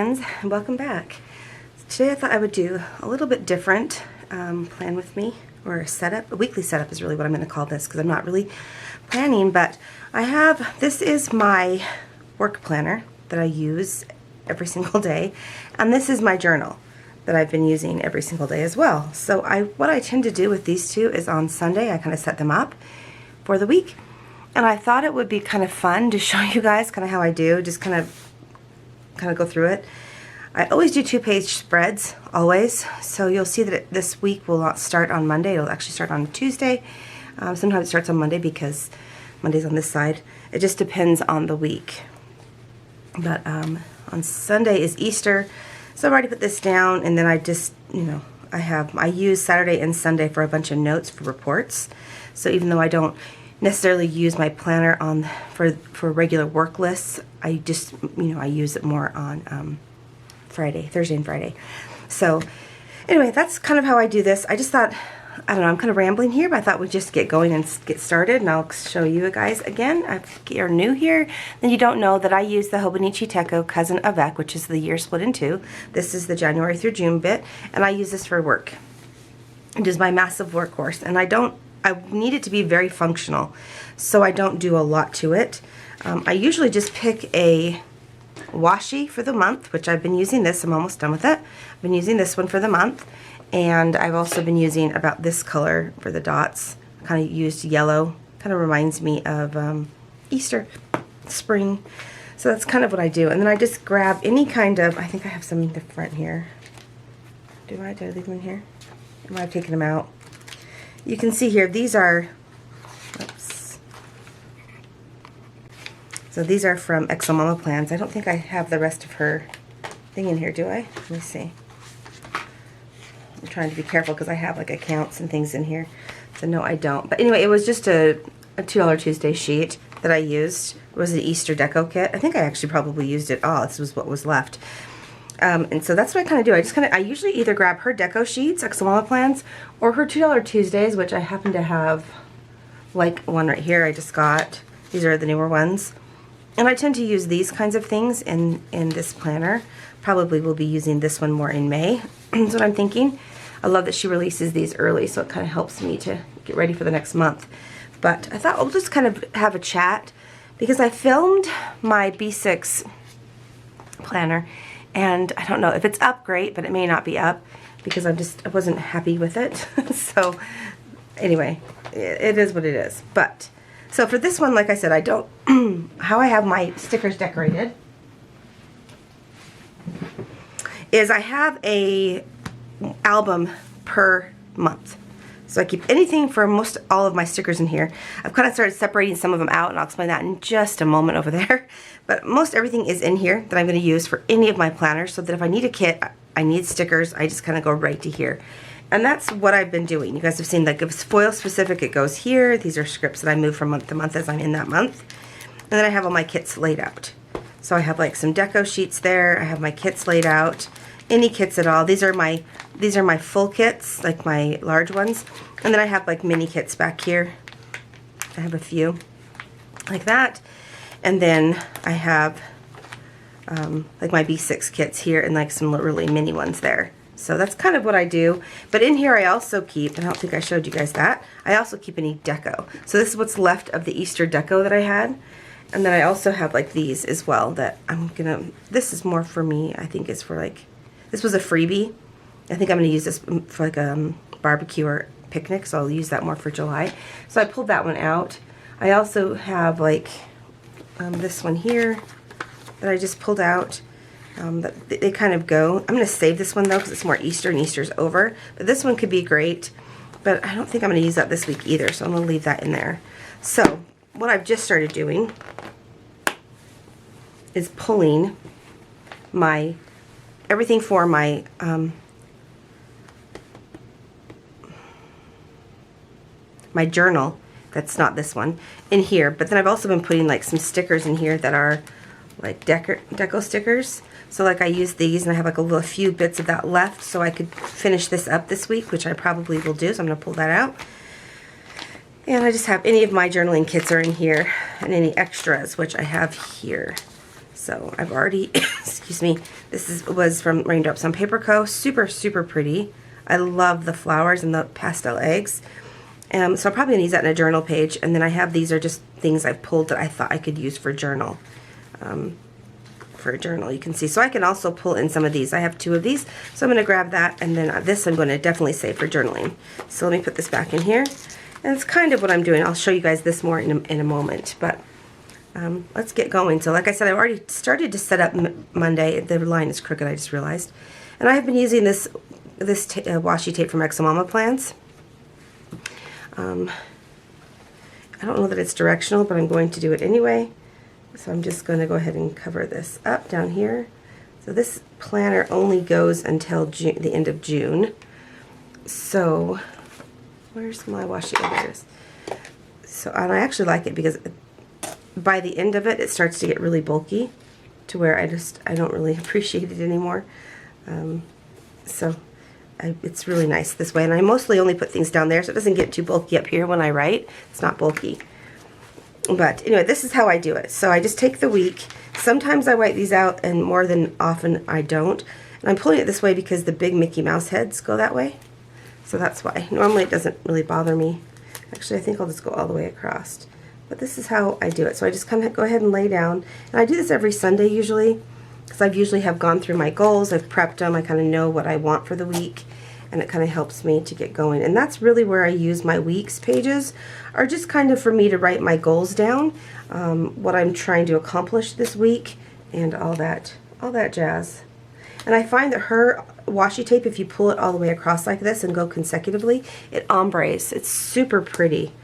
friends, and welcome back. Today I thought I would do a little bit different plan with me, or a setup. A weekly setup is really what I'm going to call this, because I'm not really planning, but this is my work planner that I use every single day, and this is my journal that I've been using every single day as well. So what I tend to do with these two is on Sunday I kind of set them up for the week, and I thought it would be kind of fun to show you guys kind of how I do, just kind of go through it. I always do 2-page spreads, always, so you'll see that this week will not start on Monday. It'll actually start on Tuesday. Sometimes it starts on Monday because Monday's on this side. It just depends on the week. But on Sunday is Easter, so I've already put this down, and then I just, I use Saturday and Sunday for a bunch of notes for reports. So even though I don't necessarily use my planner for regular work lists, I just, I use it more on Thursday and Friday. So anyway, that's kind of how I do this. I just thought, I don't know, I'm kind of rambling here, but I thought we'd just get going and get started, and I'll show you guys again. If you're new here, then you don't know that I use the Hobonichi Techo Cousin Avec, which is the year split in two. This is the January through June bit, and I use this for work. It is my massive workhorse, and I need it to be very functional, so I don't do a lot to it. I usually just pick a washi for the month, which I've been using this. I'm almost done with it. I've been using this one for the month, and I've also been using about this color for the dots. Kind of used yellow. Kind of reminds me of Easter, spring. So that's kind of what I do. And then I just grab any kind of, I think I have some in the front here. Did I leave them in here? I might have taken them out. You can see here, these are, oops. So these are from Excel Mama Plans. I don't think I have the rest of her thing in here, do I? Let me see. I'm trying to be careful because I have like accounts and things in here. So no, I don't. But anyway, it was just a $2 Tuesday sheet that I used. It was an Easter deco kit. I think I actually probably used it all. This was what was left. And so that's what I kind of do. I usually either grab her deco sheets, Excel Mama Plans, or her $2 Tuesdays, which I happen to have, like one right here I just got. These are the newer ones. And I tend to use these kinds of things in this planner. Probably will be using this one more in May. That's what I'm thinking. I love that she releases these early, so it kind of helps me to get ready for the next month. But I thought we'll just kind of have a chat, because I filmed my B6 planner, and I don't know if it's up, great, but it may not be up because I wasn't happy with it. So anyway, it is what it is. But so for this one, like I said, I don't how I have my stickers decorated is I have a album per month. So I keep anything for most all of my stickers in here. I've kind of started separating some of them out, and I'll explain that in just a moment over there. But most everything is in here that I'm going to use for any of my planners, so that if I need a kit, I need stickers, I just kind of go right to here. And that's what I've been doing. You guys have seen, like, if it's foil specific, it goes here. These are scripts that I move from month to month as I'm in that month. And then I have all my kits laid out. So I have like some deco sheets there. I have my kits laid out. Any kits at all. These are my full kits, like my large ones. And then I have like mini kits back here. I have a few like that. And then I have like my B6 kits here, and like some really mini ones there. So that's kind of what I do. But in here I also keep, and I don't think I showed you guys that, I also keep any deco. So this is what's left of the Easter deco that I had. And then I also have like these as well that this is more for me. I think it's for like, this was a freebie. I think I'm going to use this for like a barbecue or picnic, so I'll use that more for July. So I pulled that one out. I also have like this one here that I just pulled out. They kind of go. I'm going to save this one though because it's more Easter, and Easter's over. But this one could be great, but I don't think I'm going to use that this week either, so I'm going to leave that in there. So what I've just started doing is pulling everything for my my journal, that's not this one, in here. But then I've also been putting like some stickers in here that are like deco stickers. So like I use these, and I have like a few bits of that left, so I could finish this up this week, which I probably will do. So I'm going to pull that out. And I just have any of my journaling kits are in here, and any extras, which I have here. So I've already, excuse me, was from Raindrops on Paper Co. Super, super pretty. I love the flowers and the pastel eggs. So I'm probably going to use that in a journal page. And then I have, these are just things I've pulled that I thought I could use for a journal. You can see. So I can also pull in some of these. I have 2 of these. So I'm going to grab that. And then this I'm going to definitely save for journaling. So let me put this back in here. And it's kind of what I'm doing. I'll show you guys this more in a moment. But let's get going. So like I said, I've already started to set up Monday. The line is crooked, I just realized. And I've been using this washi tape from Exomama Plans. I don't know that it's directional, but I'm going to do it anyway. So I'm just going to go ahead and cover this up down here. So this planner only goes until the end of June. So where's my washi? Oh, there it is. So, and I actually like it because by the end of it, it starts to get really bulky to where I don't really appreciate it anymore. It's really nice this way. And I mostly only put things down there so it doesn't get too bulky up here when I write. It's not bulky. But anyway, this is how I do it. So I just take the week. Sometimes I write these out, and more than often I don't. And I'm pulling it this way because the big Mickey Mouse heads go that way. So that's why. Normally it doesn't really bother me. Actually, I think I'll just go all the way across. But this is how I do it. So I just kind of go ahead and lay down. And I do this every Sunday usually, because I've usually have gone through my goals. I've prepped them. I kind of know what I want for the week. And it kind of helps me to get going. And that's really where I use my weeks pages, are just kind of for me to write my goals down, what I'm trying to accomplish this week, and all that jazz. And I find that her washi tape, if you pull it all the way across like this and go consecutively, it ombres. It's super pretty.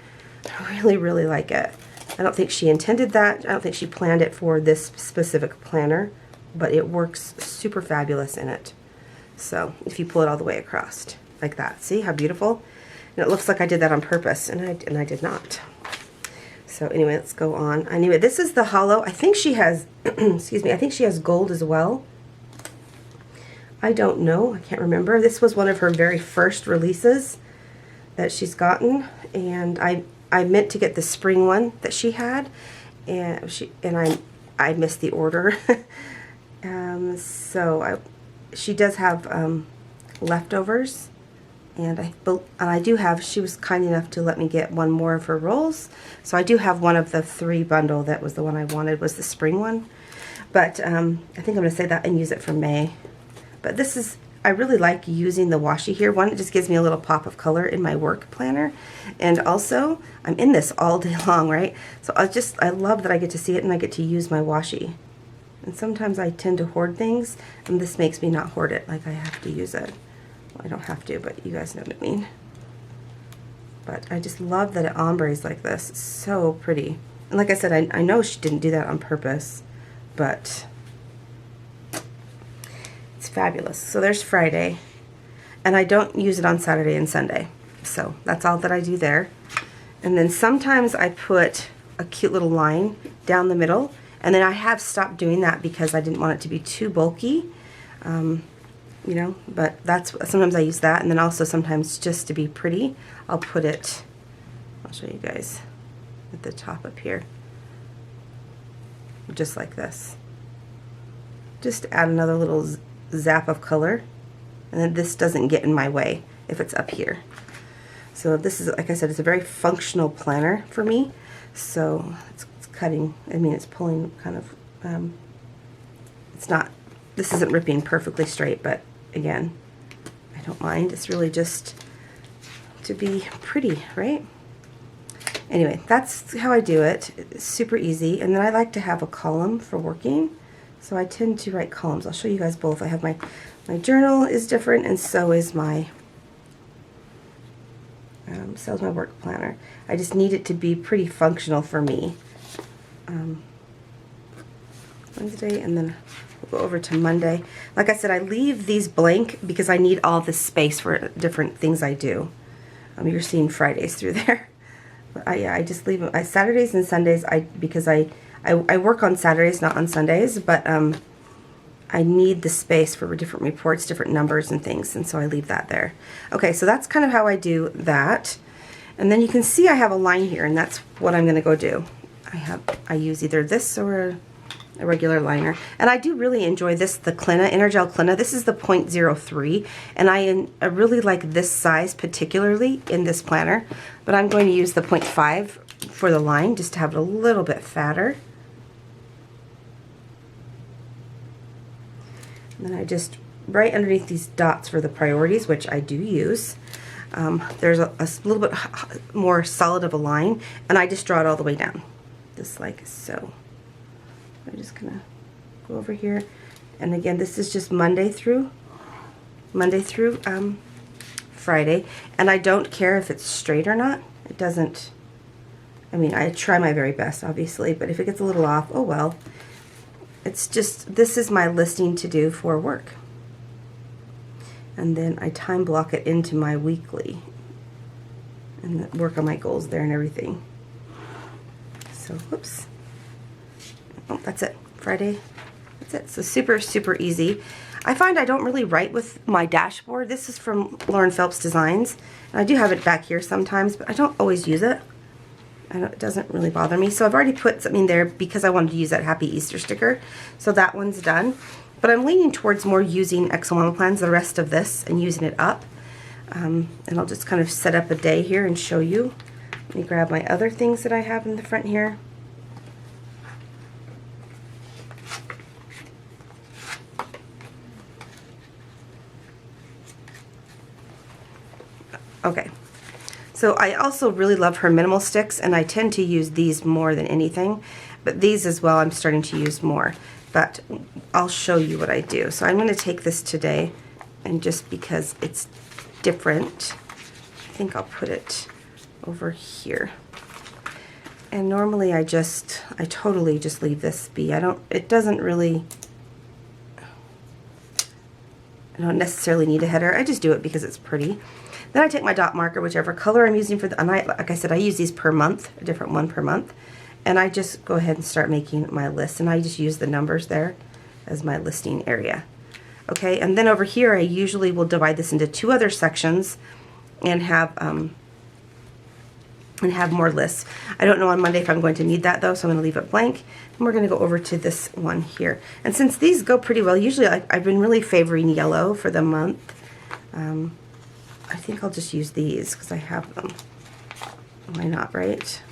I really, really like it. I don't think she intended that. I don't think she planned it for this specific planner, but it works super fabulous in it. So if you pull it all the way across like that, see how beautiful? And it looks like I did that on purpose, and I did not. So anyway, let's go on. Anyway, this is the hollow. I think she has, excuse me, I think she has gold as well. I don't know. I can't remember. This was one of her very first releases that she's gotten, and I meant to get the spring one that she had, and I missed the order. She does have leftovers, and I do have, she was kind enough to let me get one more of her rolls, so I do have one of the 3 bundle. That was the one I wanted, was the spring one. But I think I'm going to say that and use it for May. But this is, I really like using the washi here. One, it just gives me a little pop of color in my work planner, and also I'm in this all day long, right? So I love that I get to see it and I get to use my washi. And sometimes I tend to hoard things, and this makes me not hoard it, like I have to use it. Well, I don't have to, but you guys know what I mean. But I just love that it ombres like this. It's so pretty. And like I said, I know she didn't do that on purpose, but it's fabulous. So there's Friday, and I don't use it on Saturday and Sunday. So that's all that I do there. And then sometimes I put a cute little line down the middle. And then I have stopped doing that because I didn't want it to be too bulky, you know, but sometimes I use that. And then also sometimes just to be pretty, I'll put it, I'll show you guys at the top up here, just like this. Just to add another little zap of color, and then this doesn't get in my way if it's up here. So this is, like I said, it's a very functional planner for me. So it's cutting, I mean, it's pulling kind of, it's not, this isn't ripping perfectly straight, but again, I don't mind. It's really just to be pretty, right? Anyway, that's how I do it. It's super easy. And then I like to have a column for working, so I tend to write columns. I'll show you guys both. I have my journal is different, and so is my work planner. I just need it to be pretty functional for me. Wednesday, and then we'll go over to Monday. Like I said, I leave these blank because I need all this space for different things I do. You're seeing Fridays through there. But I just leave them. Saturdays and Sundays, because I work on Saturdays, not on Sundays, but I need the space for different reports, different numbers and things, and so I leave that there. Okay, so that's kind of how I do that. And then you can see I have a line here, and that's what I'm going to go do. I use either this or a regular liner. And I do really enjoy this, the Clina, Energel Clina. This is the 0.03, and I really like this size particularly in this planner, but I'm going to use the 0.5 for the line just to have it a little bit fatter. And then I just, right underneath these dots for the priorities, which I do use, there's a little bit more solid of a line, and I just draw it all the way down, just like so. I'm just gonna go over here, and again, this is just Monday through Friday, and I don't care if it's straight or not. It doesn't, I mean, I try my very best, obviously, but if it gets a little off, oh well. It's just, this is my listing to do for work. And then I time block it into my weekly and work on my goals there and everything. So, whoops. Oh, that's it. Friday. That's it. So super, super easy. I find I don't really write with my dashboard. This is from Lauren Phelps Designs. And I do have it back here sometimes, but I don't always use it. It doesn't really bother me. So I've already put something there because I wanted to use that Happy Easter sticker. So that one's done. But I'm leaning towards more using Excel Mama Plans, the rest of this, and using it up. And I'll just kind of set up a day here and show you. Let me grab my other things that I have in the front here. Okay, so I also really love her minimal sticks, and I tend to use these more than anything, but these as well I'm starting to use more, but I'll show you what I do. So I'm going to take this today, and just because it's different, I think I'll put it over here. And normally I totally just leave this be. I don't necessarily need a header. I just do it because it's pretty. Then I take my dot marker, whichever color I'm using for the, and like I said, I use these per month, a different one per month. And I just go ahead and start making my list, and I just use the numbers there as my listing area. Okay, and then over here I usually will divide this into two other sections and have more lists. I don't know on Monday if I'm going to need that though, so I'm going to leave it blank. And we're going to go over to this one here. And since these go pretty well, usually I've been really favoring yellow for the month. I think I'll just use these because I have them. Why not, right?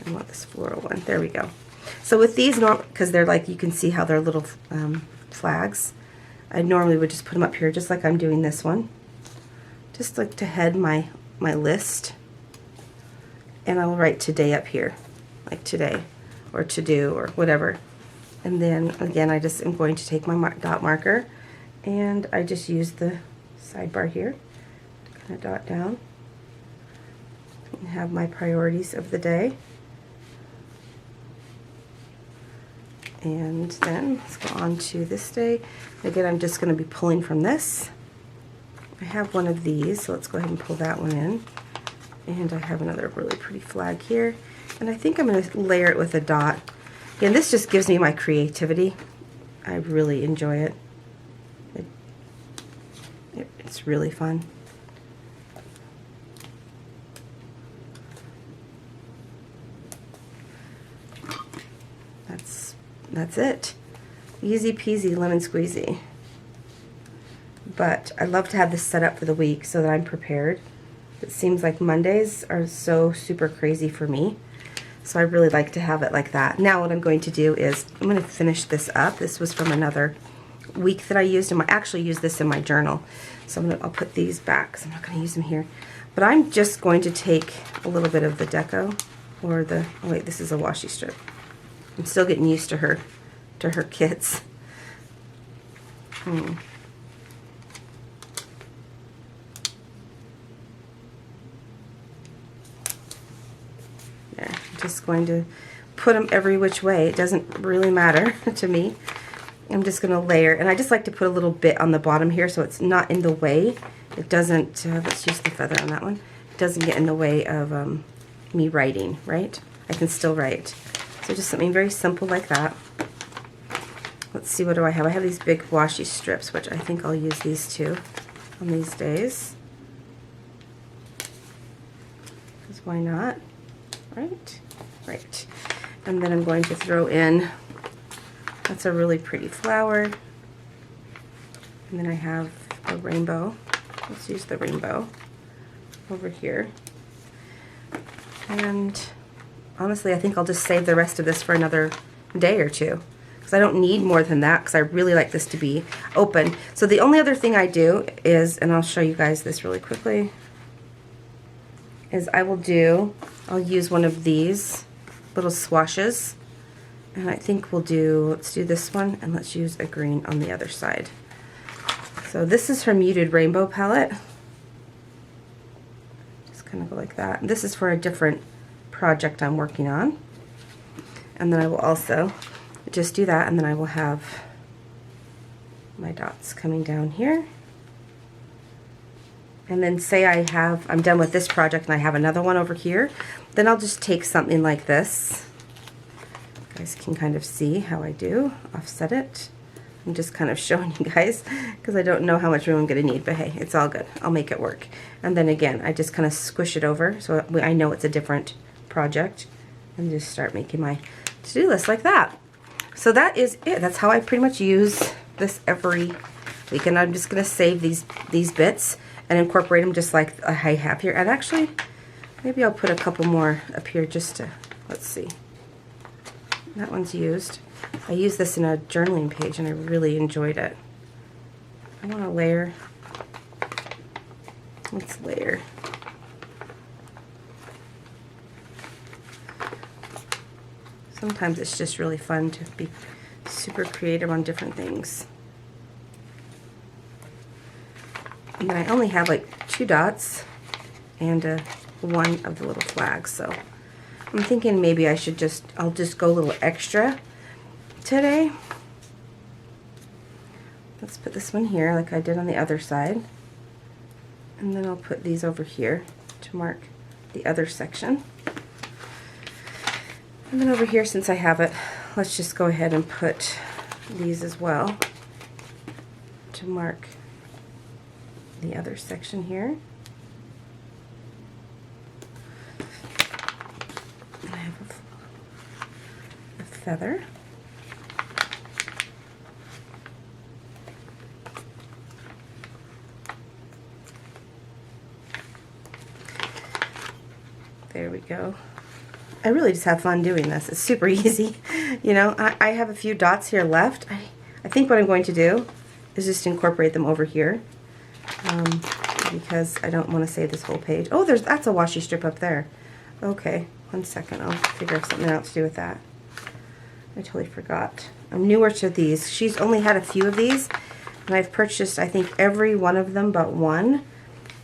I want this floral one. There we go. So with these, because they're like, you can see how they're little flags, I normally would just put them up here just like I'm doing this one. Just like to head my list. And I'll write today up here, like today, or to do, or whatever. And then again, I just am going to take my dot marker, and I just use the sidebar here to kind of dot down and have my priorities of the day. And then let's go on to this day. Again, I'm just going to be pulling from this. I have one of these, so let's go ahead and pull that one in. And I have another really pretty flag here. And I think I'm going to layer it with a dot. Again, this just gives me my creativity. I really enjoy it. It's really fun. That's it. Easy peasy lemon squeezy. But I love to have this set up for the week so that I'm prepared. It seems like Mondays are so super crazy for me. So I really like to have it like that. Now what I'm going to do is I'm going to finish this up. This was from another week that I used. I actually used this in my journal. So I'll put these back because I'm not going to use them here. But I'm just going to take a little bit of the deco, or the, oh wait, this is a washi strip. I'm still getting used to her kits. There, I'm just going to put them every which way. It doesn't really matter to me. I'm just going to layer, and I just like to put a little bit on the bottom here so it's not in the way. It doesn't, let's use the feather on that one. It doesn't get in the way of me writing, right? I can still write. So just something very simple like that. Let's see, what do I have? I have these big washi strips, which I think I'll use these too on these days. Because why not? Right? Right. And then I'm going to throw in, that's a really pretty flower. And then I have a rainbow. Let's use the rainbow over here. And honestly, I think I'll just save the rest of this for another day or two, because I don't need more than that, because I really like this to be open. So the only other thing I do is, and I'll show you guys this really quickly, is I'll use one of these little swashes, and I think let's do this one, and let's use a green on the other side. So this is her Muted Rainbow palette. Just kind of go like that. And this is for a different project I'm working on. And then I will also just do that, and then I will have my dots coming down here. And then say I'm done with this project and I have another one over here, then I'll just take something like this. You guys can kind of see how I do, offset it. I'm just kind of showing you guys because I don't know how much room I'm going to need, but hey, it's all good. I'll make it work. And then again, I just kind of squish it over so I know it's a different project, and just start making my to-do list like that. So that is it. That's how I pretty much use this every week, and I'm just going to save these bits and incorporate them just like I have here. And actually, maybe I'll put a couple more up here just to, let's see. That one's used. I used this in a journaling page and I really enjoyed it. I want to layer. Let's layer. Sometimes it's just really fun to be super creative on different things. And then I only have like 2 dots and one of the little flags, so I'm thinking maybe I'll just go a little extra today. Let's put this one here like I did on the other side, and then I'll put these over here to mark the other section. And then over here, since I have it, let's just go ahead and put these as well to mark the other section here. I have a feather. There we go. I really just have fun doing this. It's super easy. You know, I have a few dots here left. I think what I'm going to do is just incorporate them over here, because I don't want to save this whole page. Oh, that's a washi strip up there. Okay, one second. I'll figure out something else to do with that. I totally forgot. I'm newer to these. She's only had a few of these, and I've purchased, I think, every one of them but one,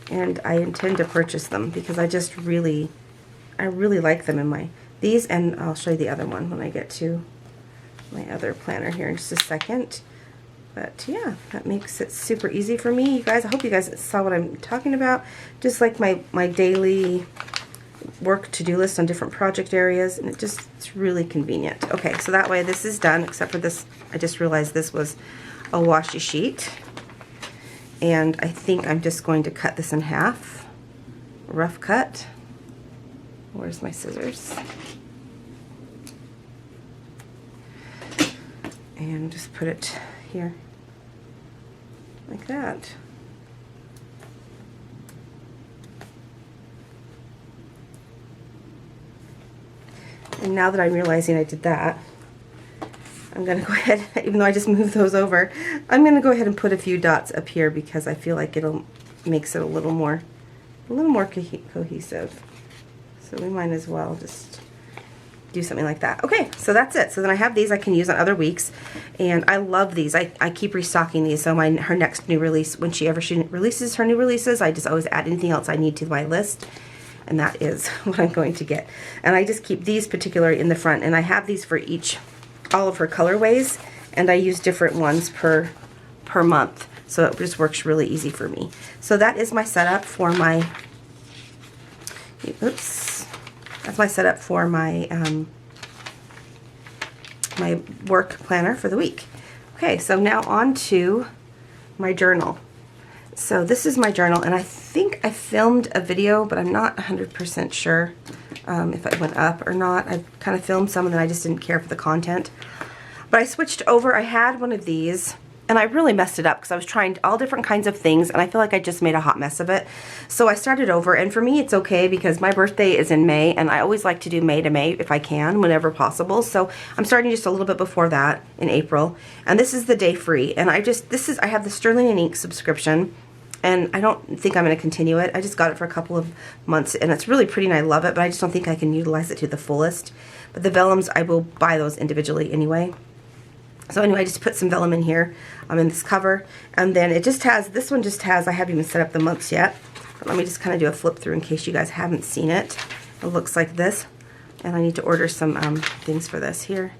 and I intend to purchase them because I really like them in these, and I'll show you the other one when I get to my other planner here in just a second. But yeah, that makes it super easy for me. You guys, I hope you guys saw what I'm talking about. Just like my daily work to-do list on different project areas, and it's really convenient. Okay, so that way this is done, except for this, I just realized this was a washi sheet. And I think I'm just going to cut this in half. Rough cut. Where's my scissors? And just put it here, like that. And now that I'm realizing I did that, I'm going to go ahead, even though I just moved those over, I'm going to go ahead and put a few dots up here because I feel like makes it a little more cohesive. So we might as well just do something like that. Okay, so that's it. So then I have these I can use on other weeks, and I love these. I keep restocking these. So her next new release, when she releases her new releases, I just always add anything else I need to my list, and that is what I'm going to get. And I just keep these particularly in the front, and I have these for all of her colorways, and I use different ones per month. So it just works really easy for me. So that is my setup for my, that's my setup for my my work planner for the week. Okay, so now on to my journal. So this is my journal, and I think I filmed a video, but I'm not 100% sure. if it went up or not. I kind of filmed some and then I just didn't care for the content. But I switched over. I had one of these and I really messed it up because I was trying all different kinds of things and I feel like I just made a hot mess of it. So I started over, and for me it's okay because my birthday is in May and I always like to do May to May if I can, whenever possible. So I'm starting just a little bit before that in April. And this is the day free. And I have the Sterling and Ink subscription. And I don't think I'm going to continue it. I just got it for a couple of months, and it's really pretty and I love it, but I just don't think I can utilize it to the fullest. But the vellums, I will buy those individually anyway. So anyway, I just put some vellum in here. I'm in this cover. And then it just has, this one just has, I haven't even set up the months yet. But let me just kind of do a flip through in case you guys haven't seen it. It looks like this. And I need to order some things for this here.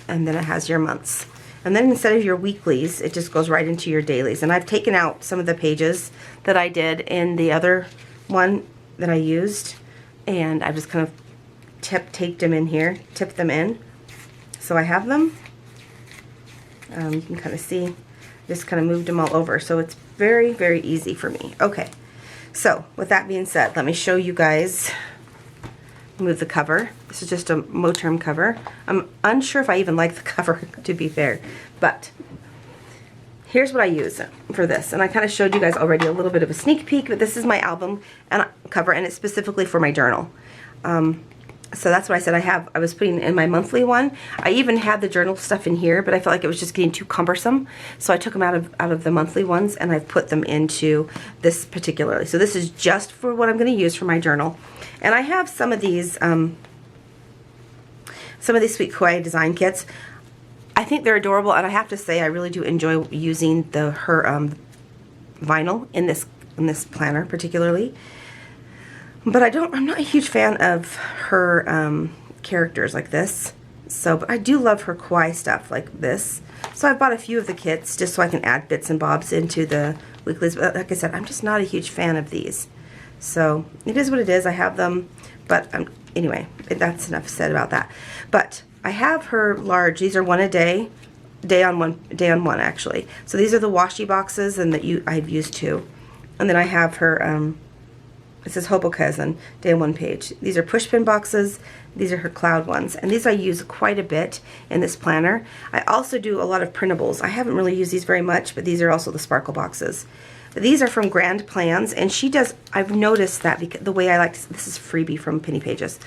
And then it has your months. And then instead of your weeklies, it just goes right into your dailies. And I've taken out some of the pages that I did in the other one that I used. And I've just kind of taped them in here, tipped them in. So I have them. You can kind of see, just kind of moved them all over. So it's very, very easy for me. Okay, so with that being said, let me show you guys. Move the cover. This is just a Moterm cover. I'm unsure if I even like the cover, to be fair, but here's what I use for this. And I kind of showed you guys already a little bit of a sneak peek, but this is my album and cover, and it's specifically for my journal. So that's what I said I was putting in my monthly one. I even had the journal stuff in here, but I felt like it was just getting too cumbersome. So I took them out of the monthly ones and I've put them into this particularly. So this is just for what I'm going to use for my journal. And I have some of these Sweet Kawaii design kits. I think they're adorable, and I have to say I really do enjoy using her vinyl in this planner particularly. But I'm not a huge fan of her characters like this. But I do love her kawaii stuff like this. So I bought a few of the kits just so I can add bits and bobs into the weeklies. But like I said, I'm just not a huge fan of these. So it is what it is. I have them. But anyway, that's enough said about that. But I have her large. These are one a day. Day on one actually. So these are the washi boxes, and I've used two. And then I have her it says Hoboken, day on one page. These are pushpin boxes. These are her cloud ones. And these I use quite a bit in this planner. I also do a lot of printables. I haven't really used these very much, but these are also the sparkle boxes. But these are from Grand Plans, and she does, I've noticed that because the way I like to, this is freebie from Penny Pages.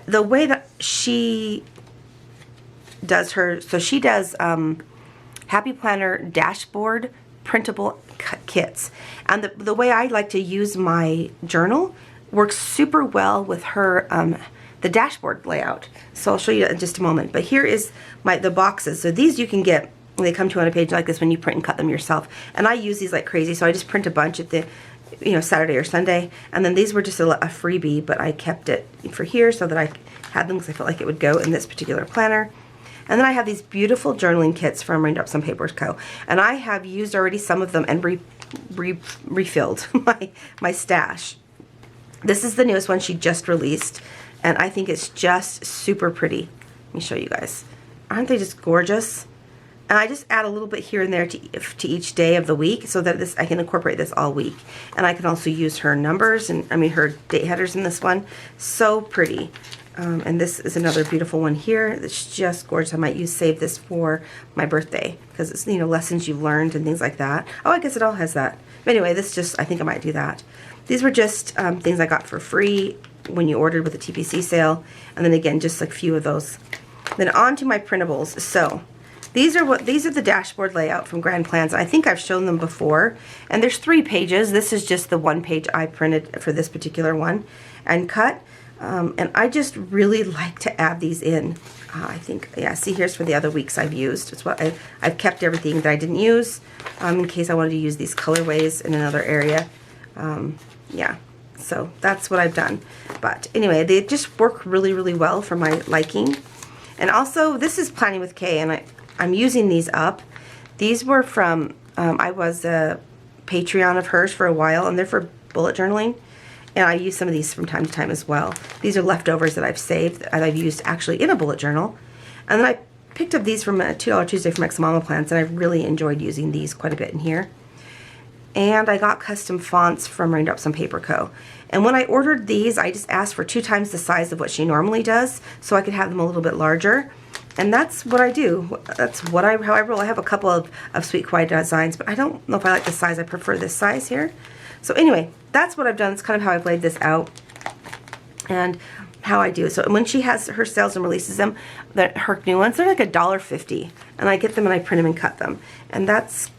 The way that she does her, so she does Happy Planner dashboard printable kits, and the way I like to use my journal works super well with her the dashboard layout. So I'll show you in just a moment. But here is the boxes. So these you can get, they come to on a page like this when you print and cut them yourself. And I use these like crazy, so I just print a bunch at the Saturday or Sunday. And then these were just a freebie, but I kept it for here so that I had them because I felt like it would go in this particular planner. And then I have these beautiful journaling kits from Raindrops on Paper Co. And I have used already some of them and refilled my stash. This is the newest one she just released, and I think it's just super pretty. Let me show you guys. Aren't they just gorgeous? And I just add a little bit here and there to each day of the week so that I can incorporate this all week. And I can also use her numbers and her date headers in this one. So pretty. And this is another beautiful one here. It's just gorgeous. I might save this for my birthday because it's lessons you've learned and things like that. Oh, I guess it all has that. But anyway, I think I might do that. These were just things I got for free when you ordered with the TPC sale, and then again just a few of those. Then on to my printables. So these are the dashboard layout from Grand Plans. I think I've shown them before, and there's 3 pages. This is just the one page I printed for this particular one and cut. And I just really like to add these in. I think, yeah, see, here's for the other weeks I've used. It's what I've kept everything that I didn't use in case I wanted to use these colorways in another area. Yeah, so that's what I've done. But anyway, they just work really, really well for my liking. And also, this is Planning with Kay, and I'm using these up. These were from, I was a Patreon of hers for a while, and they're for bullet journaling. And I use some of these from time to time as well. These are leftovers that I've saved, that I've used actually in a bullet journal. And then I picked up these from a $2 Tuesday from Ex Mama Plans, and I've really enjoyed using these quite a bit in here. and I got custom fonts from Raindrops on Paper Co. And when I ordered these, I just asked for 2 times the size of what she normally does, so I could have them a little bit larger. And that's what I do. That's how I roll. I have a couple of Sweet Quiet designs, but I don't know if I like the size. I prefer this size here. So anyway, that's what I've done. It's kind of how I've laid this out and how I do it. So when she has her sales and releases them, her new ones, they're like $1.50. And I get them and I print them and cut them. And that's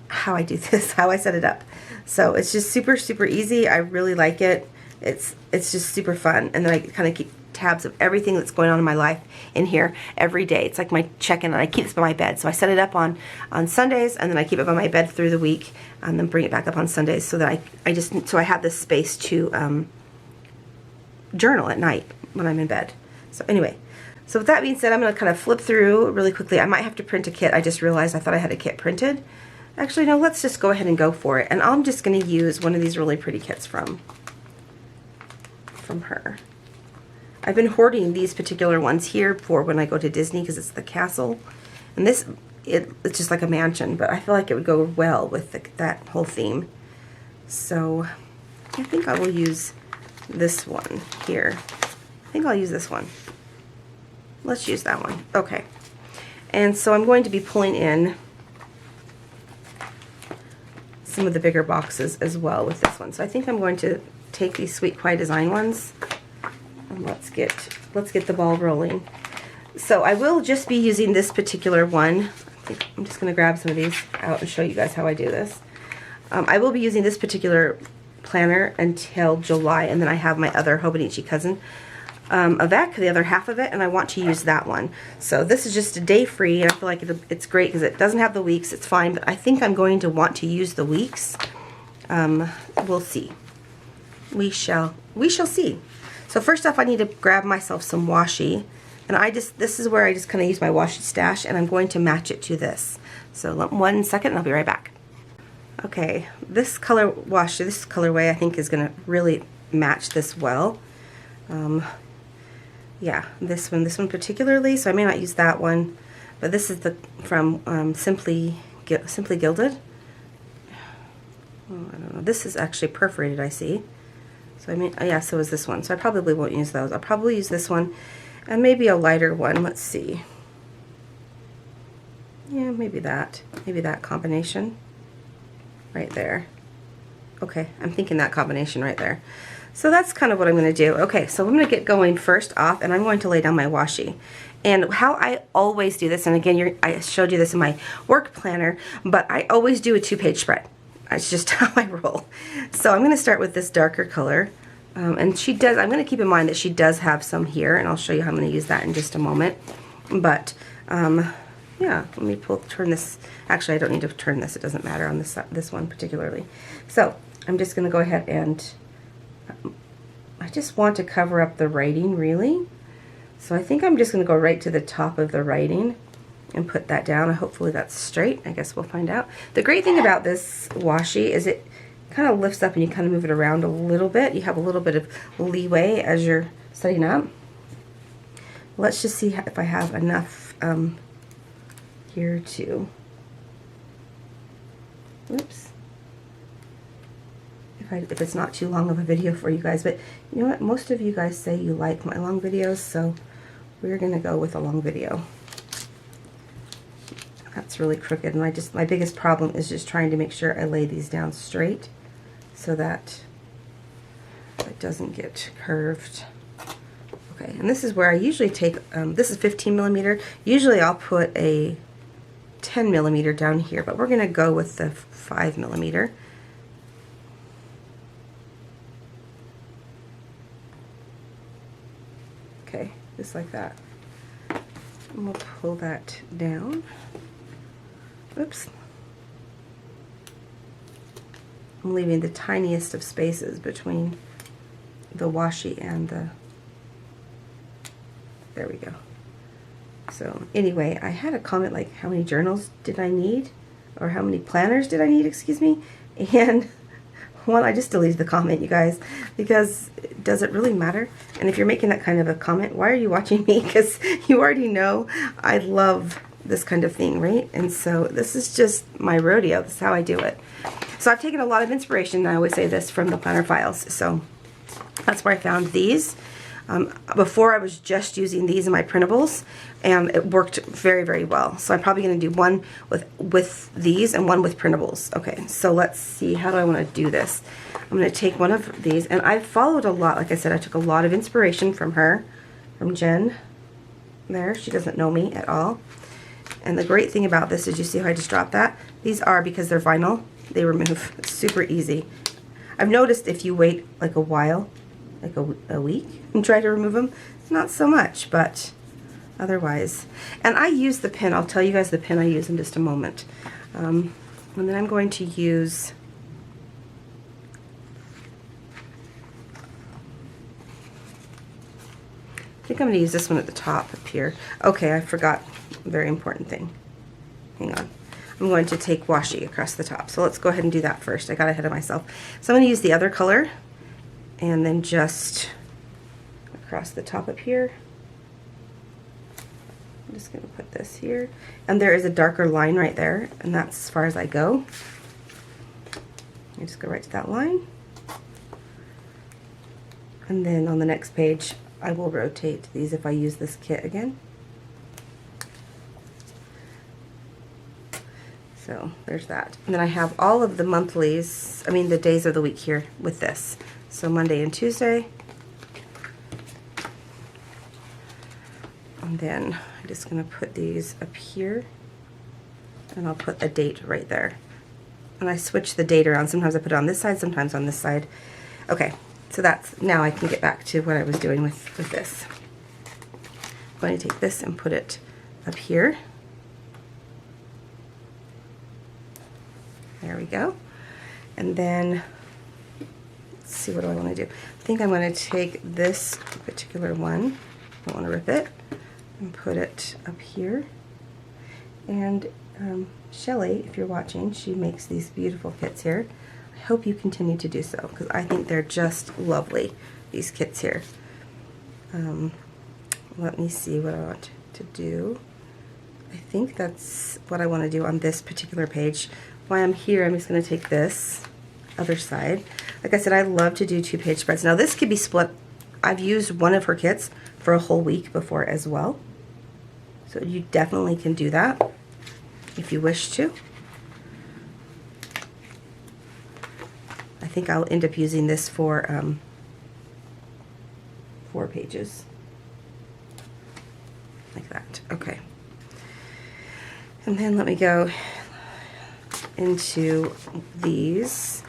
how I do this, how I set it up. So it's just super, super easy. I really like it. It's just super fun. And then I kind of keep tabs of everything that's going on in my life in here every day. It's like my check-in, and I keep this by my bed. So I set it up on Sundays, and then I keep it by my bed through the week, and then bring it back up on Sundays so that I have this space to journal at night when I'm in bed. So anyway, so with that being said, I'm going to kind of flip through really quickly. I might have to print a kit. I just realized I thought I had a kit printed. Actually, no, let's just go ahead and go for it. And I'm just going to use one of these really pretty kits from her. I've been hoarding these particular ones here for when I go to Disney because it's the castle. And this, it's just like a mansion, but I feel like it would go well with that whole theme. So I think I will use this one here. I think I'll use this one. Let's use that one. Okay. And so I'm going to be pulling in some of the bigger boxes as well with this one. So I think I'm going to take these Sweet Quiet Design ones, and let's get the ball rolling. So I will just be using this particular one. I think I'm just going to grab some of these out and show you guys how I do this. I will be using this particular planner until July, and then I have my other Hobonichi cousin Avec, the other half of it, and I want to use that one. So this is just a day free, and I feel like it's great because it doesn't have the weeks. It's fine, but I think I'm going to want to use the weeks. We'll see. We shall see. So first off, I need to grab myself some washi, and this is where I just kind of use my washi stash, and I'm going to match it to this. So 1 second, and I'll be right back. Okay, this color washi, this colorway, I think is going to really match this well. Yeah, this one particularly, so I may not use that one, but this is from Simply Gilded. Oh, I don't know. This is actually perforated, I see. So I mean, yeah, so is this one. So I probably won't use those. I'll probably use this one, and maybe a lighter one. Let's see. Yeah, maybe that combination right there. Okay, I'm thinking that combination right there. So that's kind of what I'm going to do. Okay, so I'm going to get going first off, and I'm going to lay down my washi. And how I always do this, and again, I showed you this in my work planner, but I always do a 2-page spread. It's just how I roll. So I'm going to start with this darker color. And she does, I'm going to keep in mind that she does have some here, and I'll show you how I'm going to use that in just a moment. But, yeah, let me turn this. Actually, I don't need to turn this. It doesn't matter on this one particularly. So I'm just going to go ahead and I just want to cover up the writing, really. So I think I'm just going to go right to the top of the writing and put that down. Hopefully that's straight. I guess we'll find out. The great thing about this washi is it kind of lifts up and you kind of move it around a little bit. You have a little bit of leeway as you're setting up. Let's just see if I have enough here too. Oops. If it's not too long of a video for you guys, but you know what? Most of you guys say you like my long videos, so we're gonna go with a long video. That's really crooked, and my biggest problem is just trying to make sure I lay these down straight so that it doesn't get curved. Okay, and this is where I usually take, this is 15 millimeter. Usually I'll put a 10 millimeter down here, but we're gonna go with the 5 millimeter. Okay, just like that. And we'll pull that down. Oops. I'm leaving the tiniest of spaces between the washi and the, there we go. So anyway, I had a comment like, how many journals did I need? Or how many planners did I need, excuse me? And one, I just deleted the comment, you guys, because does it really matter? And if you're making that kind of a comment, why are you watching me? Because you already know I love this kind of thing, right? And so this is just my rodeo. This is how I do it. So I've taken a lot of inspiration, and I always say this, from the planner files. So that's where I found these. Before I was just using these in my printables, and it worked very, very well. So I'm probably going to do one with these and one with printables. Okay, so let's see, how do I want to do this? I'm going to take one of these, and I've followed a lot. Like I said, I took a lot of inspiration from her, from Jen. There, she doesn't know me at all. And the great thing about this is, you see how I just dropped that? These are, because they're vinyl, they remove. It's super easy. I've noticed if you wait like a while, like a week, and try to remove them, not so much, but otherwise. And I use the pin. I'll tell you guys the pin I use in just a moment. And then I'm going to use I think I'm going to use this one at the top up here. Okay, I forgot a very important thing. Hang on. I'm going to take washi across the top. So let's go ahead and do that first. I got ahead of myself. So I'm going to use the other color, and then just across the top up here. I'm just going to put this here. And there is a darker line right there, and that's as far as I go. I just go right to that line. And then on the next page, I will rotate these if I use this kit again. So there's that. And then I have all of the monthlies, I mean the days of the week here with this. So Monday and Tuesday. And then I'm just going to put these up here, and I'll put a date right there. And I switch the date around. Sometimes I put it on this side, sometimes on this side. Okay, so that's, now I can get back to what I was doing with this. I'm going to take this and put it up here. There we go. And then, let's see, what do I want to do? I think I'm going to take this particular one, I don't want to rip it, and put it up here. And Shelly, if you're watching, she makes these beautiful kits here. I hope you continue to do so, because I think they're just lovely, these kits here. Let me see what I want to do. I think that's what I want to do on this particular page. While I'm here, I'm just going to take this other side. Like I said, I love to do 2-page spreads. Now this could be split. I've used one of her kits for a whole week before as well. So you definitely can do that if you wish to. I think I'll end up using this for 4 pages. Like that. Okay. And then let me go into these.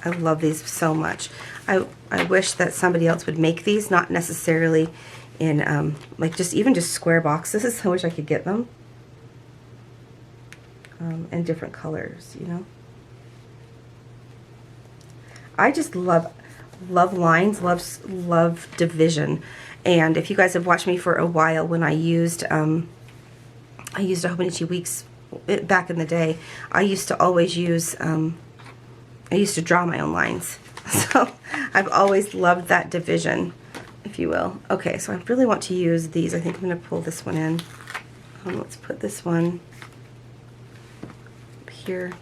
I love these so much. I wish that somebody else would make these, not necessarily in like even just square boxes. I wish I could get them in different colors, you know. I just love lines, love division. And if you guys have watched me for a while, when I used Hobonichi Weeks back in the day, I used to always use, I used to draw my own lines. So I've always loved that division, if you will. Okay, so I really want to use these. I think I'm going to pull this one in. Let's put this one up here.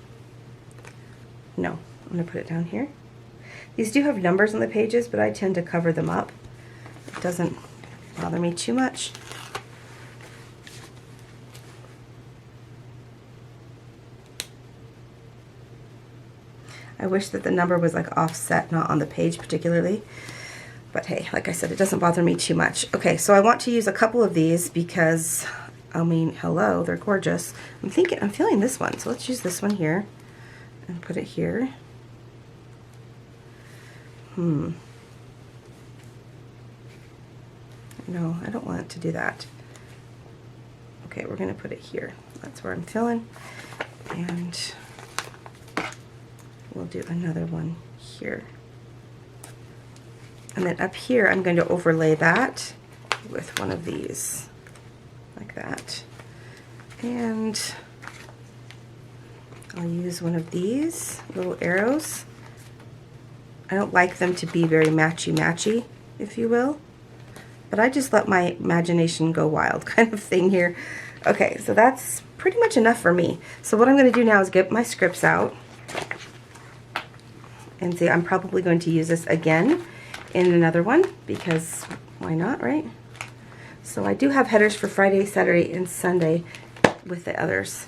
No, I'm going to put it down here. These do have numbers on the pages, but I tend to cover them up. It doesn't bother me too much. I wish that the number was like offset, not on the page particularly. But hey, like I said, it doesn't bother me too much. Okay, so I want to use a couple of these because, I mean, hello, they're gorgeous. I'm feeling this one, so let's use this one here and put it here. No, I don't want to do that. Okay, we're going to put it here. That's where I'm filling. And we'll do another one here. And then up here, I'm going to overlay that with one of these, like that. And I'll use one of these little arrows. I don't like them to be very matchy-matchy, if you will. but I just let my imagination go wild kind of thing here. Okay, so that's pretty much enough for me. So what I'm going to do now is get my scripts out. And see, I'm probably going to use this again in another one, because why not, right? So I do have headers for Friday, Saturday, and Sunday with the others,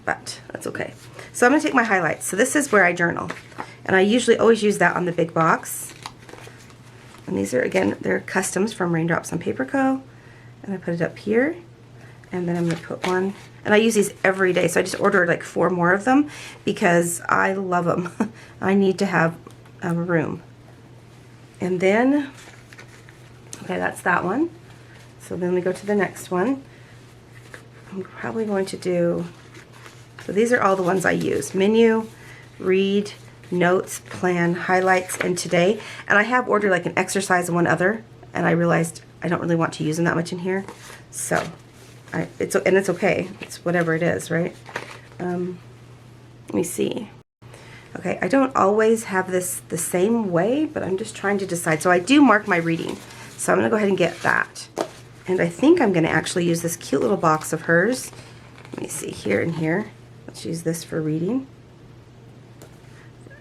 but that's okay. So I'm going to take my highlights. So this is where I journal, and I usually always use that on the big box. And these are, again, they're customs from Raindrops on Paper Co. And I put it up here, and then I'm going to put one. And I use these every day, so I just ordered like 4 more of them because I love them. I need to have room. And then, okay, that's that one. So then we go to the next one. I'm probably going to do, so these are all the ones I use. Menu, read, notes, plan, highlights, and today. And I have ordered like an exercise and one other, and I realized I don't really want to use them that much in here. So it's okay. It's whatever it is, right? Let me see. Okay, I don't always have this the same way, but I'm just trying to decide. So I do mark my reading. So I'm going to go ahead and get that. And I think I'm going to actually use this cute little box of hers. Let me see, here and here. Let's use this for reading.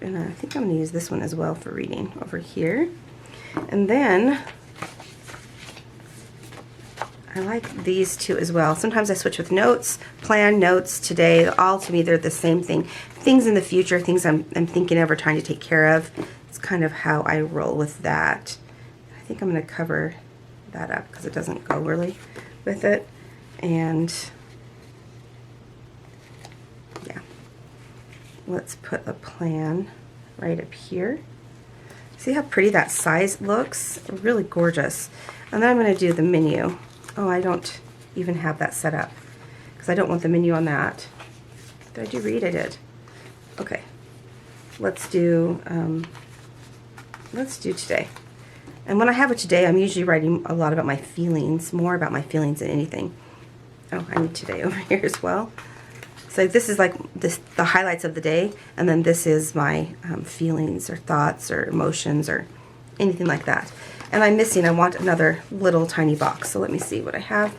And I think I'm going to use this one as well for reading over here. And then I like these two as well. Sometimes I switch with notes, plan, notes, today. All to me, they're the same thing. Things in the future, things I'm thinking of or trying to take care of. It's kind of how I roll with that. I think I'm going to cover that up because it doesn't go really with it. And yeah, let's put a plan right up here. See how pretty that size looks? Really gorgeous. And then I'm going to do the menu. Oh, I don't even have that set up because I don't want the menu on that. Did I do read? I did. Okay. Let's do today. And when I have it today, I'm usually writing a lot about my feelings, more about my feelings than anything. Oh, I need today over here as well. So this is like the highlights of the day, and then this is my feelings or thoughts or emotions or anything like that. And I'm missing, I want another little tiny box. So let me see what I have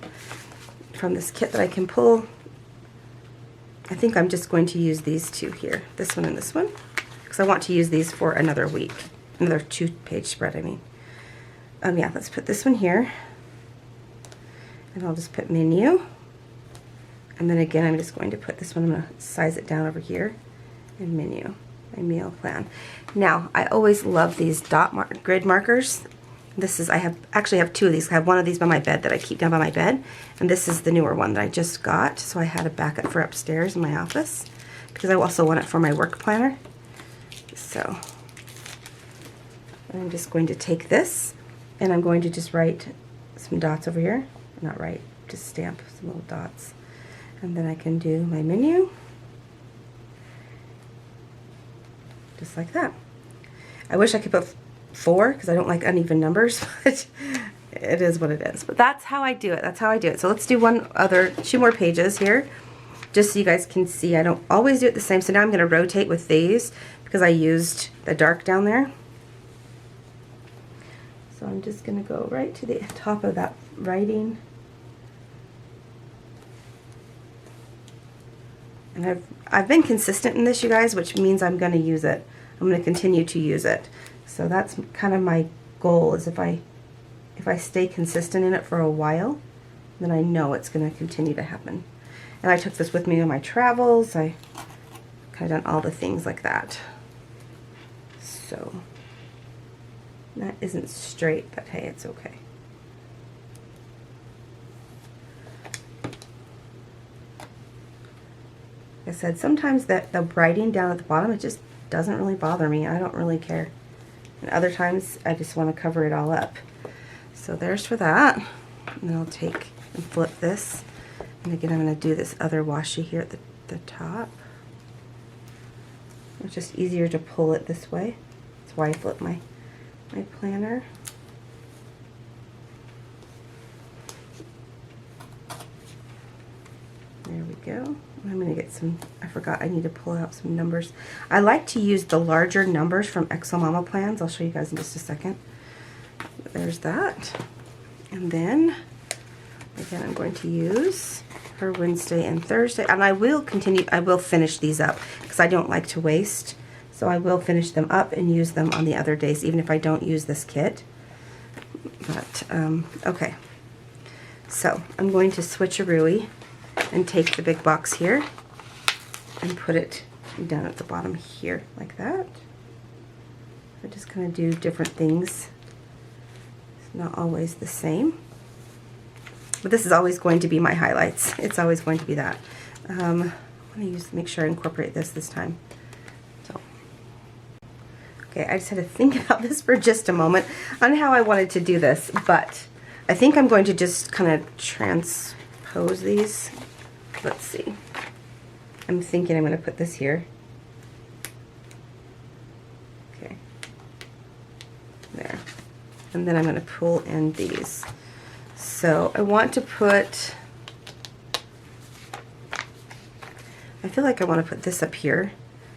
from this kit that I can pull. I think I'm just going to use these two here, this one and this one, because I want to use these for another week, another 2-page spread, I mean. Yeah, let's put this one here, and I'll just put menu. And then again, I'm just going to put this one, I'm going to size it down over here, and menu, my meal plan. Now, I always love these grid markers. This is, actually have 2 of these. I have one of these by my bed that I keep down by my bed, and this is the newer one that I just got, so I had a backup for upstairs in my office, because I also want it for my work planner. So, I'm just going to take this, and I'm going to just write some dots over here. Not write, just stamp some little dots. And then I can do my menu, just like that. I wish I could put 4 because I don't like uneven numbers, but it is what it is. But that's how I do it. That's how I do it. So let's do 2 more pages here, just so you guys can see. I don't always do it the same. So now I'm going to rotate with these because I used the dark down there. So I'm just going to go right to the top of that writing. And I've been consistent in this, you guys, which means I'm going to use it. I'm going to continue to use it. So that's kind of my goal, is if I stay consistent in it for a while, then I know it's going to continue to happen. And I took this with me on my travels. I kind of done all the things like that. So that isn't straight, but hey, it's okay. Like I said, sometimes the writing down at the bottom, it just doesn't really bother me. I don't really care. And other times, I just want to cover it all up. So there's for that. And then I'll take and flip this. And again, I'm going to do this other washi here at the top. It's just easier to pull it this way. That's why I flip my planner. There we go. I'm going to get some, I forgot I need to pull out some numbers. I like to use the larger numbers from Excel Mama plans. I'll show you guys in just a second. There's that. And then, again, I'm going to use for Wednesday and Thursday. And I will finish these up because I don't like to waste. So I will finish them up and use them on the other days, even if I don't use this kit. But, okay. So I'm going to switcheroo and take the big box here and put it down at the bottom here like that. We're just going to do different things. It's not always the same. But this is always going to be my highlights. It's always going to be that. I'm going to make sure I incorporate this time. So, okay, I just had to think about this for just a moment on how I wanted to do this, but I think I'm going to just kind of transpose these. Let's see. I'm thinking I'm going to put this here. Okay. There. And then I'm going to pull in these. So I want to put, I feel like I want to put this up here,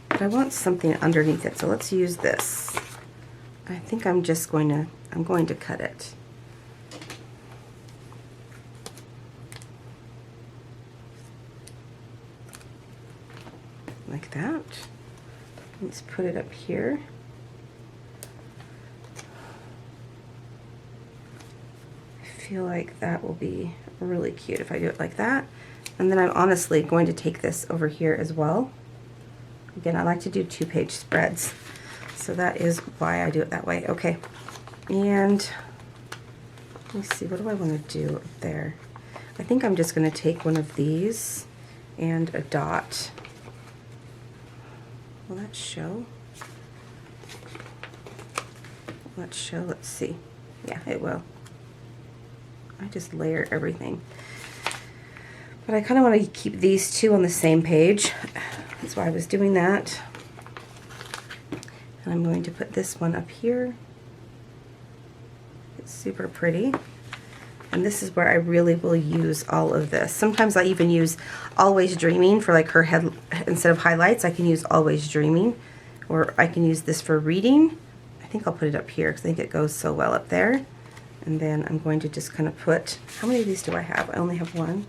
but I want something underneath it. So let's use this. I think I'm just going to cut it. Like that. Let's put it up here. I feel like that will be really cute if I do it like that. And then I'm honestly going to take this over here as well. Again, I like to do 2-page spreads. So that is why I do it that way. Okay. And let me see, what do I want to do up there? I think I'm just going to take one of these and a dot. Will that show? Will that show? Let's see. Yeah, it will. I just layer everything. But I kind of want to keep these two on the same page. That's why I was doing that. And I'm going to put this one up here. It's super pretty. And this is where I really will use all of this. Sometimes I even use Always Dreaming for like her head. Instead of highlights, I can use Always Dreaming. Or I can use this for reading. I think I'll put it up here because I think it goes so well up there. And then I'm going to just kind of put, how many of these do I have? I only have one.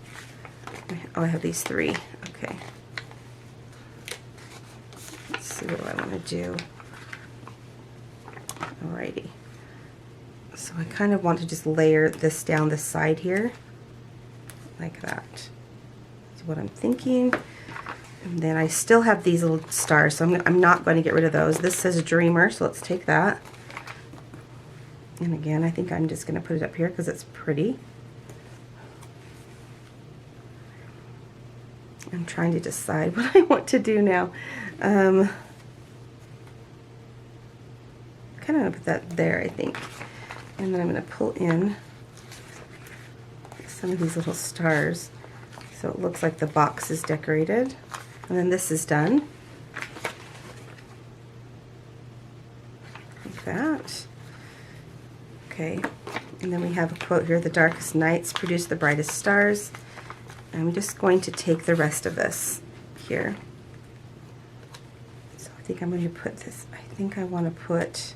Oh, I have these 3. Okay. Let's see what do I want to do. Alrighty. So I kind of want to just layer this down the side here, like that. That's what I'm thinking. And then I still have these little stars, so I'm not going to get rid of those. This says Dreamer, so let's take that. And again, I think I'm just going to put it up here because it's pretty. I'm trying to decide what I want to do now. Kind of going to put that there, I think. And then I'm going to pull in some of these little stars so it looks like the box is decorated. And then this is done. Like that. Okay. And then we have a quote here, "The darkest nights produce the brightest stars." And I'm just going to take the rest of this here. So I think I'm going to put this, I think I want to put,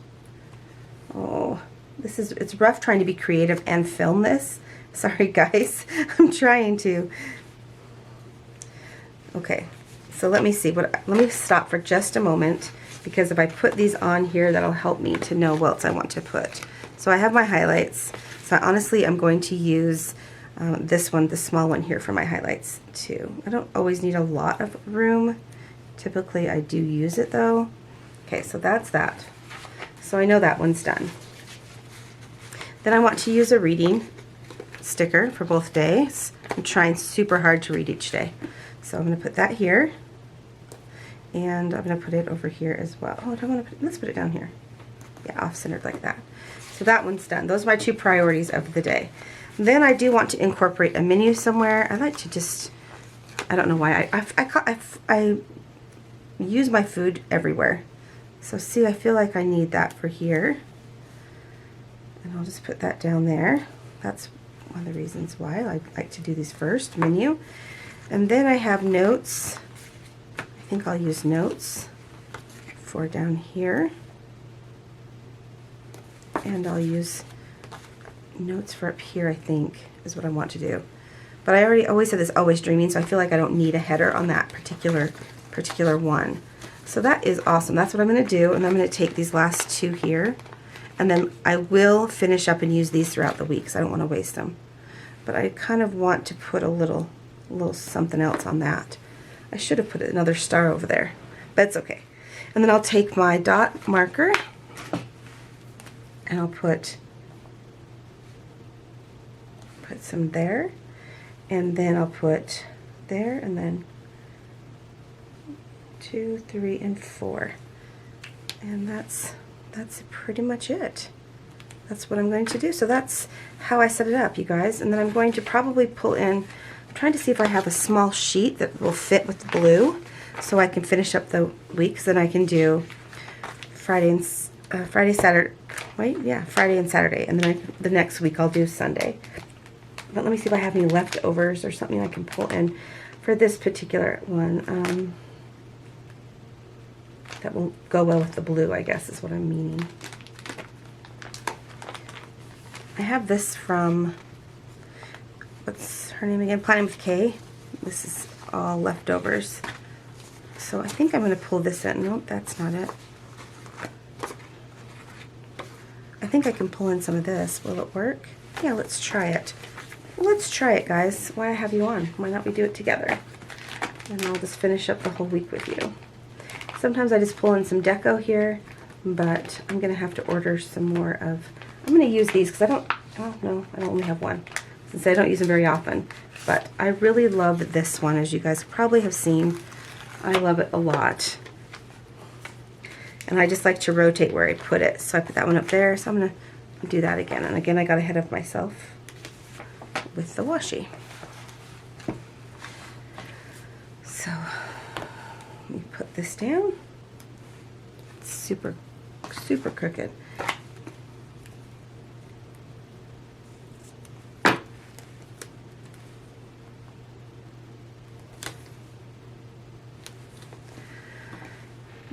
oh, it's rough trying to be creative and film this. Sorry guys, I'm trying to. Okay, so let me see, let me stop for just a moment, because if I put these on here, that'll help me to know what else I want to put. So I have my highlights. So honestly, I'm going to use this one, the small one here for my highlights too. I don't always need a lot of room. Typically I do use it though. Okay, so that's that. So I know that one's done. Then I want to use a reading sticker for both days. I'm trying super hard to read each day. So I'm going to put that here. And I'm going to put it over here as well. Oh, I don't want to put it, let's put it down here. Yeah, off-centered like that. So that one's done. Those are my 2 priorities of the day. Then I do want to incorporate a menu somewhere. I like to just, I don't know why, I use my food everywhere. So see, I feel like I need that for here. And I'll just put that down there. That's one of the reasons why I like to do these first, menu. And then I have notes. I think I'll use notes for down here. And I'll use notes for up here, I think, is what I want to do. But I always said this always dreaming, so I feel like I don't need a header on that particular one. So that is awesome. That's what I'm going to do, and I'm going to take these last two here, and then I will finish up and use these throughout the week because I don't want to waste them. But I kind of want to put a little something else on that. I should have put another star over there, but it's okay. And then I'll take my dot marker and I'll put some there, and then I'll put there, and then 2, 3, and 4. And that's pretty much it. That's what I'm going to do. So that's how I set it up, you guys. And then I'm going to probably pull in, I'm trying to see if I have a small sheet that will fit with the blue so I can finish up the week. So then I can do Friday and Saturday, Friday and Saturday. And then the next week I'll do Sunday. But let me see if I have any leftovers or something I can pull in for this particular one. That will go well with the blue, I guess is what I'm meaning. I have this from, what's her name again? Planning with K. This is all leftovers. So I think I'm going to pull this in. Nope, that's not it. I think I can pull in some of this. Will it work? Yeah, let's try it. Let's try it, guys. Why have you on? Why not we do it together? And I'll just finish up the whole week with you. Sometimes I just pull in some deco here, but I'm going to have to order some more of, I'm going to use these because I don't only have one, since I don't use them very often. But I really love this one, as you guys probably have seen. I love it a lot. And I just like to rotate where I put it. So I put that one up there, so I'm going to do that again. And again, I got ahead of myself with the washi. So let me put this down. It's super crooked.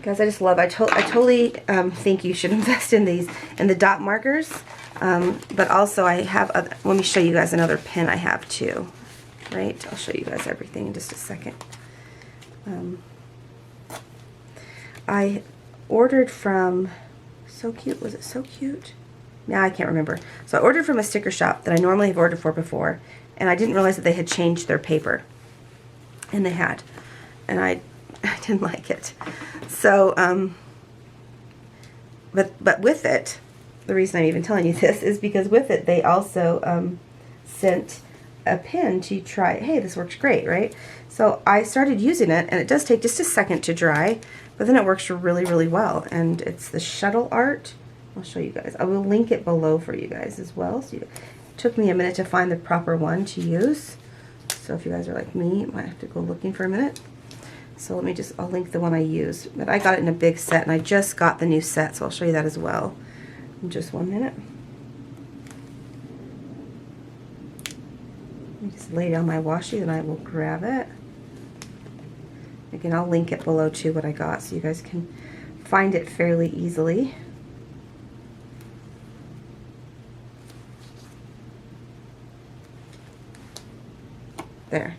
Guys, I just love, I totally think you should invest in these, in the dot markers, but also I have, let me show you guys another pen I have too, right? I'll show you guys everything in just a second. I ordered from, So Cute, was it So Cute? Now I can't remember. So I ordered from a sticker shop that I normally have ordered for before, and I didn't realize that they had changed their paper, and they had, and I didn't like it. So, but with it, the reason I'm even telling you this is because with it, they also sent a pen to try. Hey, this works great, right? So I started using it, and it does take just a second to dry, but then it works really, really well. And it's the Shuttle Art. I'll show you guys. I will link it below for you guys as well. So it took me a minute to find the proper one to use. So if you guys are like me, you might have to go looking for a minute. So let me just, I'll link the one I used. But I got it in a big set, and I just got the new set, so I'll show you that as well in just 1 minute. Let me just lay down my washi, and I will grab it. Again, I'll link it below too, what I got, so you guys can find it fairly easily. There.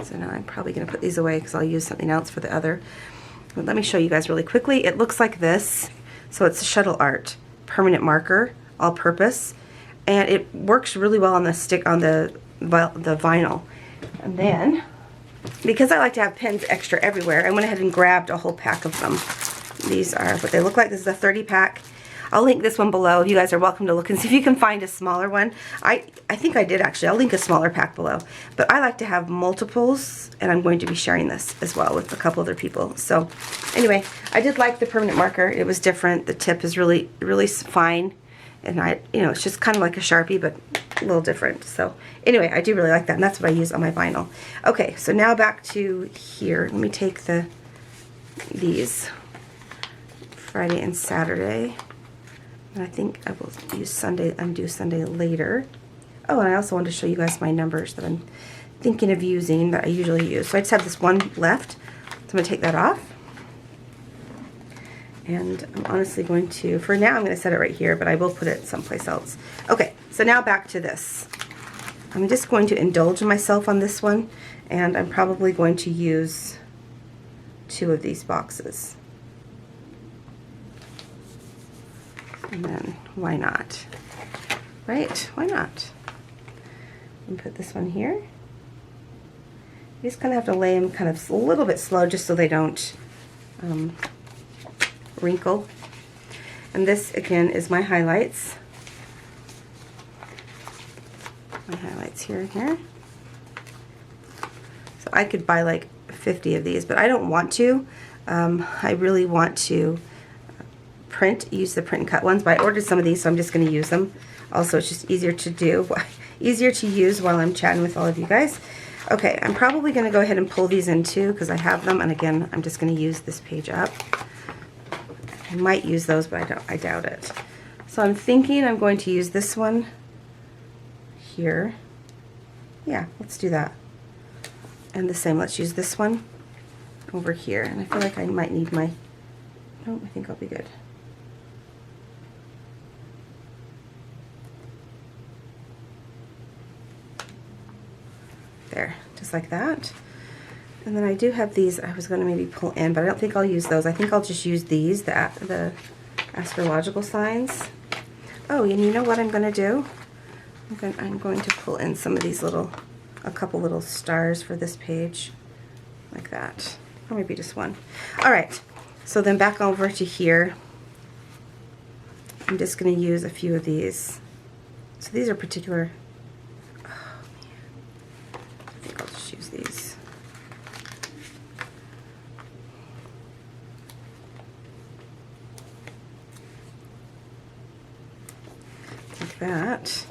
So now I'm probably going to put these away because I'll use something else for the other. But let me show you guys really quickly. It looks like this. So it's a Shuttle Art permanent marker, all purpose, and it works really well on the stick, on the vinyl. And then, because I like to have pens extra everywhere, I went ahead and grabbed a whole pack of them. These are what they look like. This is a 30 pack. I'll link this one below. You guys are welcome to look and see if you can find a smaller one. I think I did actually. I'll link a smaller pack below. But I like to have multiples, and I'm going to be sharing this as well with a couple other people. So anyway, I did like the permanent marker. It was different. The tip is really, really fine. And it's just kind of like a Sharpie, but a little different. So anyway, I do really like that, and that's what I use on my vinyl. Okay, so now back to here. Let me take these Friday and Saturday. And I think I will use Sunday, undo Sunday later. Oh, and I also wanted to show you guys my numbers that I'm thinking of using that I usually use. So I just have this one left. So I'm going to take that off. And I'm honestly going to, for now I'm going to set it right here, but I will put it someplace else. Okay, So now back to this. I'm just going to indulge myself on this one, and I'm probably going to use 2 of these boxes. And then why not? Right? Why not? And put this one here. You just kind of have to lay them kind of a little bit slow just so they don't wrinkle. And this again is my highlights. My highlights here and here. So I could buy like 50 of these, but I don't want to. I really want to use the print and cut ones, but I ordered some of these, so I'm just going to use them. Also, it's just easier to do, easier to use while I'm chatting with all of you guys. Okay, I'm probably going to go ahead and pull these in too because I have them, and again, I'm just going to use this page up. I might use those, but I doubt it. So I'm thinking I'm going to use this one here. Yeah, let's do that. And the same, let's use this one over here. And I feel like I might need my, no, I think I'll be good. There, just like that. And then I do have these I was going to maybe pull in, but I don't think I'll use those. I think I'll just use these, the astrological signs. Oh, and you know what I'm going to do? I'm going to pull in some of these a couple little stars for this page, like that. Or maybe just one. Alright, so then back over to here. I'm just going to use a few of these. So these are particular. Oh, man. I think I'll just use these. Like that.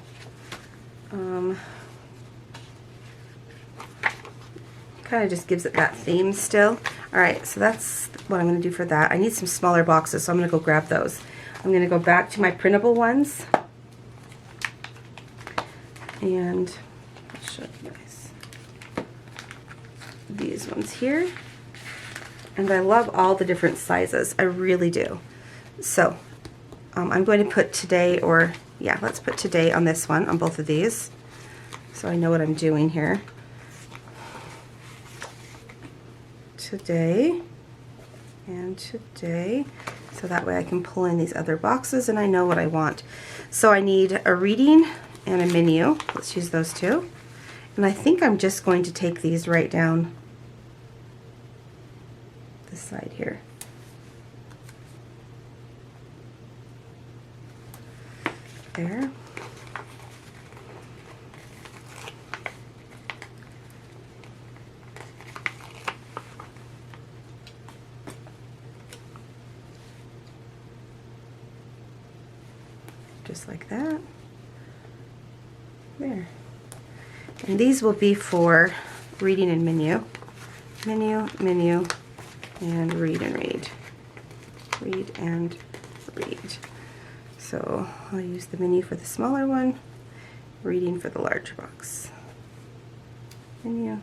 Kind of just gives it that theme still. Alright, so that's what I'm going to do for that. I need some smaller boxes, so I'm going to go grab those. I'm going to go back to my printable ones. And I'll show you guys these ones here. And I love all the different sizes. I really do. So I'm going to put today, or yeah, let's put today on this one, on both of these. So I know what I'm doing here. Today and today, so that way I can pull in these other boxes and I know what I want. So I need a reading and a menu. Let's use those two. And I think I'm just going to take these right down this side here. There. Just like that. There. And these will be for reading and menu. Menu, menu, and read and read. Read and read. So I'll use the menu for the smaller one, reading for the larger box. Menu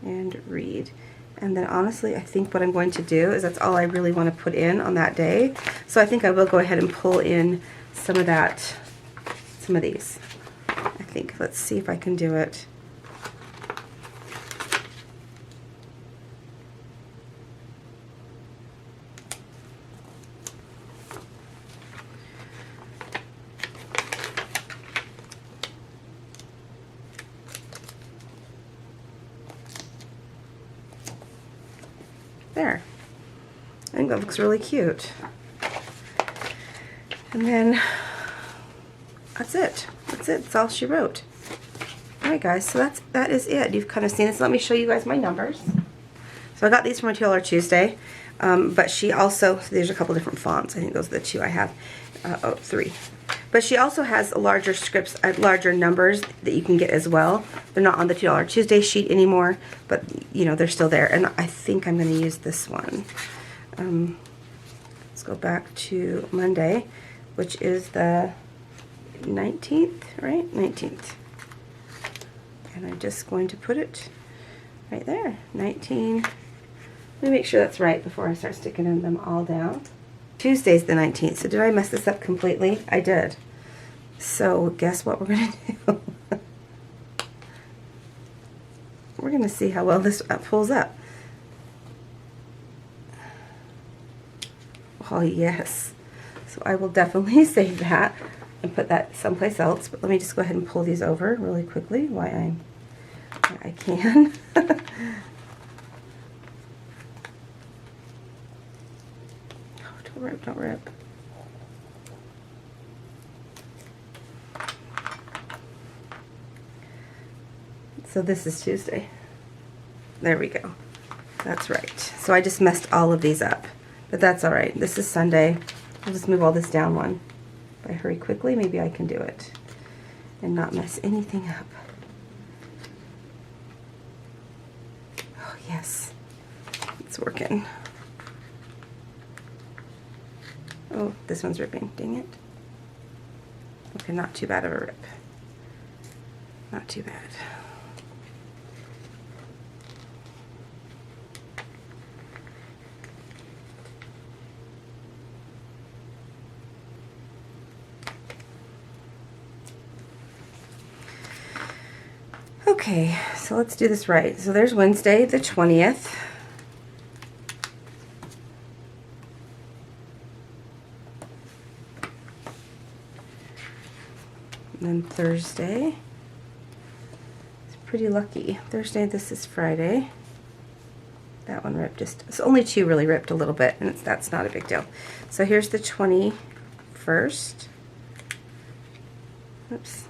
and read. And then honestly, I think what I'm going to do is that's all I really want to put in on that day. So I think I will go ahead and pull in some of that, some of these. I think, let's see if I can do it. There. I think that looks really cute. And then that's it. That's it. That's all she wrote. Alright guys, so that is it. You've kind of seen this. Let me show you guys my numbers. So I got these from Untitled Tuesday. But she also, there's a couple different fonts. I think those are the two I have. Oh, 3. But she also has larger scripts, larger numbers that you can get as well. They're not on the $2 Tuesday sheet anymore, but you know, they're still there. And I think I'm going to use this one. Let's go back to Monday, which is the 19th, right? 19th. And I'm just going to put it right there. 19. Let me make sure that's right before I start sticking them all down. Tuesday's the 19th, so did I mess this up completely? I did. So guess what we're going to do? We're going to see how well this pulls up. Oh yes. So I will definitely save that and put that someplace else. But let me just go ahead and pull these over really quickly while I can. Oh, don't rip, don't rip. So this is Tuesday. There we go. That's right. So I just messed all of these up, but that's all right. This is Sunday. I'll just move all this down one. If I hurry quickly, maybe I can do it and not mess anything up. Oh yes, it's working. Oh, this one's ripping. Dang it. Okay, not too bad of a rip. Not too bad. Okay, so let's do this right. So there's Wednesday the 20th. And then Thursday. It's pretty lucky. Thursday, this is Friday. That one ripped just, it's only two really ripped a little bit, and that's not a big deal. So here's the 21st. Oops.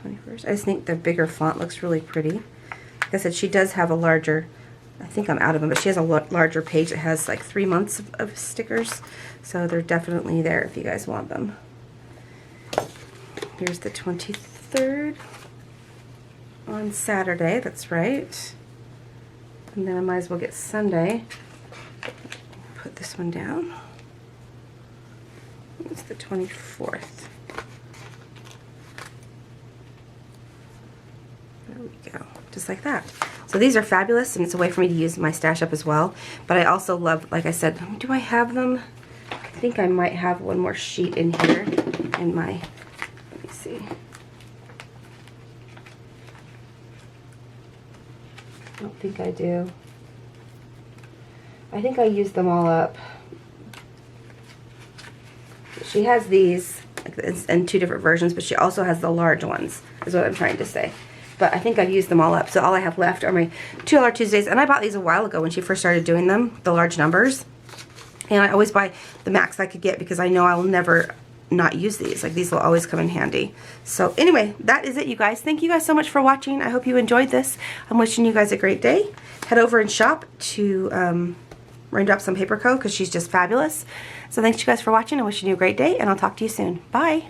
21st. I just think the bigger font looks really pretty. Like I said, she does have a larger, I think I'm out of them, but she has a larger page that has like 3 months of stickers. So they're definitely there if you guys want them. Here's the 23rd on Saturday, that's right. And then I might as well get Sunday. Put this one down. It's the 24th. There we go, just like that. So these are fabulous, and it's a way for me to use my stash up as well. But I also love, like I said, do I have them? I think I might have one more sheet in here in my, let me see. I don't think I do. I think I used them all up. She has these in two different versions, but she also has the large ones, is what I'm trying to say. But I think I've used them all up, so all I have left are my $2 Tuesdays. And I bought these a while ago when she first started doing them, the large numbers. And I always buy the max I could get because I know I will never not use these. Like, these will always come in handy. So anyway, that is it, you guys. Thank you guys so much for watching. I hope you enjoyed this. I'm wishing you guys a great day. Head over and shop to Raindrop Some Paper Co. because she's just fabulous. So thanks you guys for watching. I'm wishing you a great day, and I'll talk to you soon. Bye.